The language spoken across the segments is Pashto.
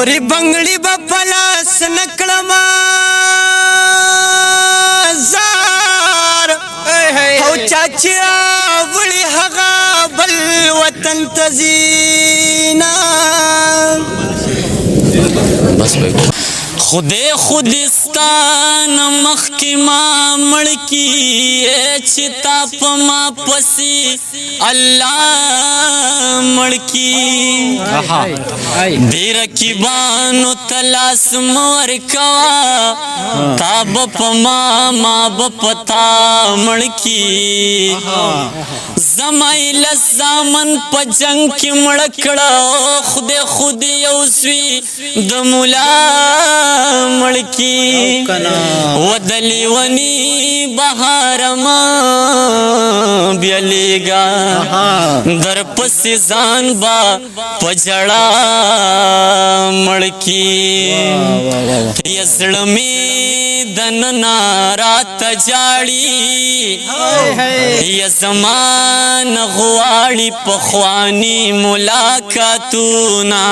موري بنگړي بپلاس نکړما زار او چاچا وړي هغه بل وطن تزینا بس خودستان مخکی ما مړکی چتا پما پسی الله مړکی دیر کی بانو تلاس مور کوا تاب پما ما بپتا مړکی زمایل زامن پجنگ کی مړکړه خود یوسوی د مولا مړکی ودلی ونی بهار ما بیلیگا در پس ځان با پجړا مړکی یسړمی دن نارات جاړي یزمان غواړي پخوانی ملاقاتونه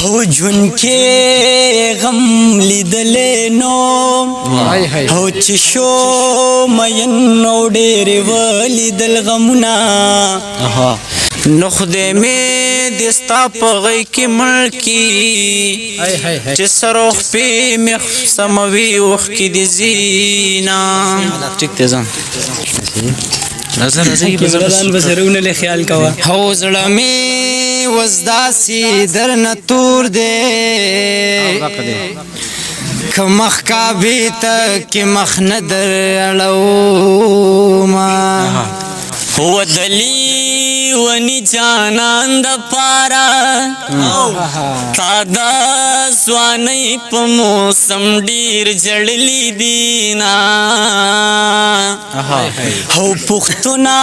هو جون کې غم لیدلې نو هو چې شو مین نو ډېر ولیدل غمونه نو خدای می دستا پغی کی ملکی چې سروخ پی مخ سموي وخ کی دی زینا ټیک ته ځان راځي بزرګان بسرونه له خیال کوا هو زړه می وزداسي درن تور دے کمخ کا بیت کی مخ ندر اړو ما هو دلی ونی جانان د پارا تا دا سوانی په موسم ډیر جړلی دینا هو پختنا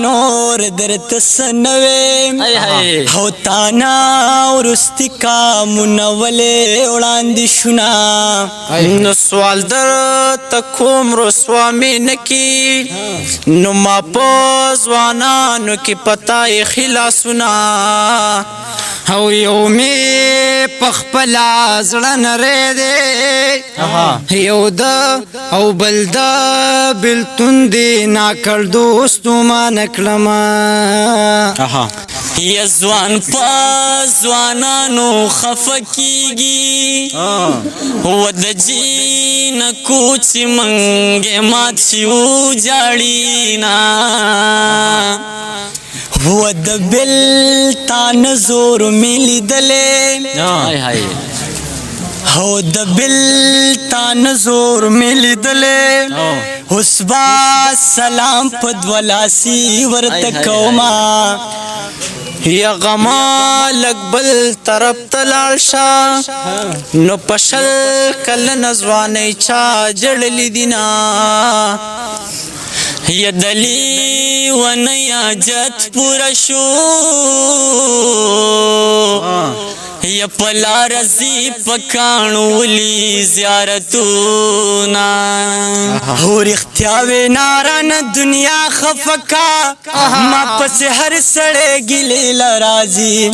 نور درت سنوي هو تانا ورستکا منولې وړاندې شونا نو سوال در تکوم رسوامي نکی نو ما زوانانو کی پتا خلاصنا او یومی پخپلا زړه نری دی یو دا او بل دا بلتون دی ناکړ دوستو ما نکړما یزوان پا زوانانو خفکیگی ود جین کوچ منگے مات شیو جاڑینا ود بل تان زور ملی دلے هو د بل تان زور ملی دلے حسبا سلام پدولاسی ورت کوما یا غما لگ بل طرف تلال شا نو پشل کل نزوانی چا جڑلی دینا یا دلی ونیا جت پورا شو یا پلا رزی پکانولی زیارتونا اور اختیاوی ناران دنیا خفکا ما پس ہر سڑے گلی لرازی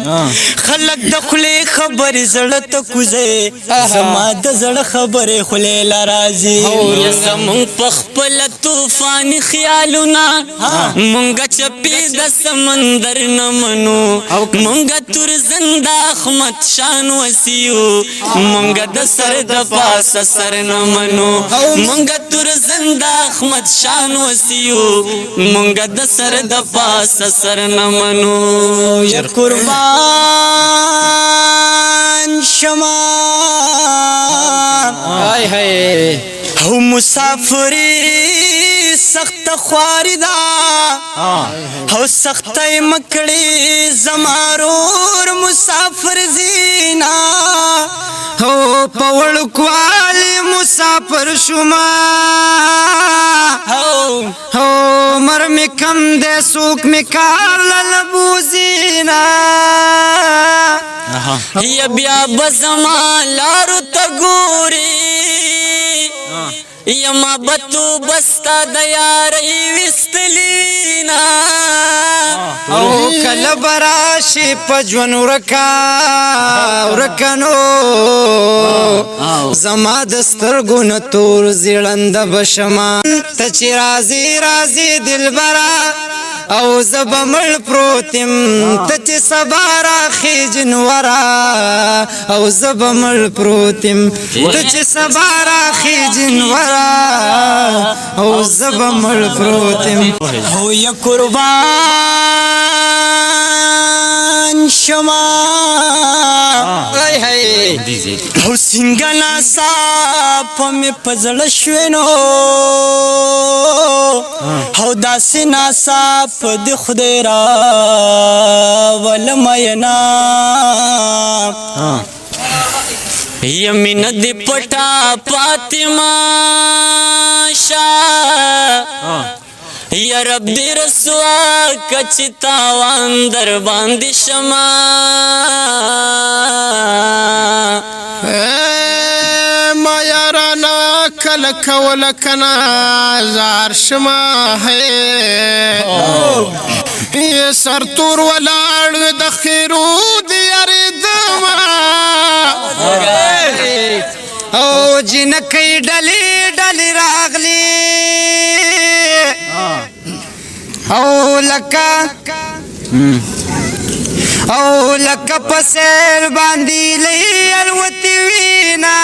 خلق دخلی خبر زڑت کزے زما دزڑ خبر خلی لرازی یا زمان پخپل توفان خیالونا منگا چپی دا سمندر نمنو منگا تر زندہ اخمت شان وسیو منگا د سر د پاس سر نمنو منگا تر زندہ احمد شان وسیو منگا د سر د پاس سر نمنو یا قربان شما او مسافری سخت خواری دا او سخت مکڑی زمارور مسافر زینا او پوڑکوالی مسافر شما او مر می کم دے سوک می کار للبو زینا یا بیا بزما لارو تگوری یما بتو بستا د یارۍ وستلینا او کله براشي په ژوند ورکنو زما د سترګو نه تور زیړنده بشما ته چې راځي راځي دلبره او زب مړ پروتم ته چې سبا راخې جنورا او زب مړ پروتم ته چې سبا راخې جنورا او زب مړ پروتم او یا قربان شما او څنګه ناڅاپه مې په زړه شوې نو او داسې ناڅاپه د خدای راوله مینا یمینه دې پټه پاتې ماشه یا رب دی رسوا کچی تاوان در باندې شما ما یارانا کل کول کنا زار شما ہے یہ سر تور ولاړ د خیرو دی یاری دما او جنکی ډلی ډلی راغلی او لکه پسیر باندې لئی الوتی وینا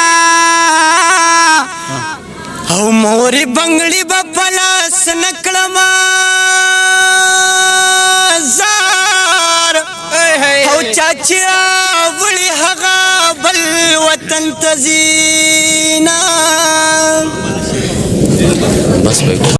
او موري بنگړي بپلاس نکړما زار او چاچا وړي هغه بل وطن تزینا بس